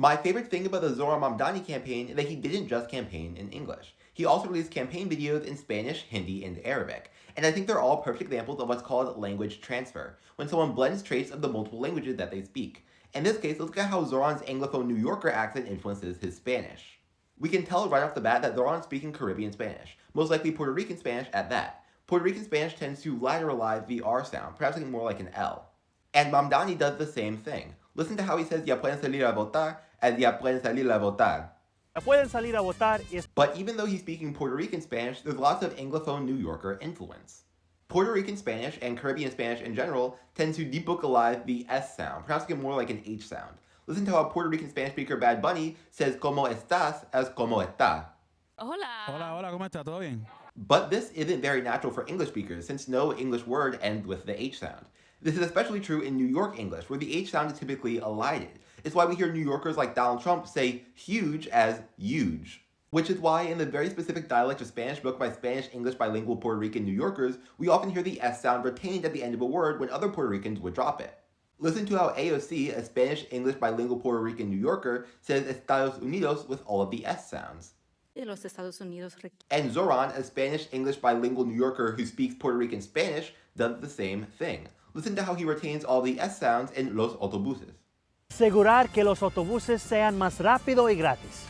My favorite thing about the Zohran Mamdani campaign is that he didn't just campaign in English. He also released campaign videos in Spanish, Hindi, and Arabic. And I think they're all perfect examples of what's called language transfer, when someone blends traits of the multiple languages that they speak. In this case, let's look at how Zoran's Anglophone New Yorker accent influences his Spanish. We can tell right off the bat that Zoran's speaking Caribbean Spanish, most likely Puerto Rican Spanish at that. Puerto Rican Spanish tends to lateralize the R sound, perhaps looking more like an L. And Mamdani does the same thing. Listen to how he says ya pueden salir a votar as ya pueden salir a votar. Pueden salir a votar y... But even though he's speaking Puerto Rican Spanish, there's lots of Anglophone New Yorker influence. Puerto Rican Spanish and Caribbean Spanish in general tend to debocalize the S sound, perhaps looking more like an H sound. Listen to how Puerto Rican Spanish speaker Bad Bunny says como estás as como está. Hola. Hola, hola, ¿cómo está? ¿Todo bien? But this isn't very natural for English speakers, since no English word ends with the H sound. This is especially true in New York English, where the H sound is typically elided. It's why we hear New Yorkers like Donald Trump say huge as huge. Which is why in the very specific dialect of Spanish spoken by Spanish-English bilingual Puerto Rican New Yorkers, we often hear the S sound retained at the end of a word when other Puerto Ricans would drop it. Listen to how AOC, a Spanish-English bilingual Puerto Rican New Yorker, says Estados Unidos with all of the S sounds. De los Estados Unidos. And Zoran, a Spanish-English bilingual New Yorker who speaks Puerto Rican Spanish, does the same thing. Listen to how he retains all the S sounds in los autobuses. Asegurar que los autobuses sean más rápido y gratis.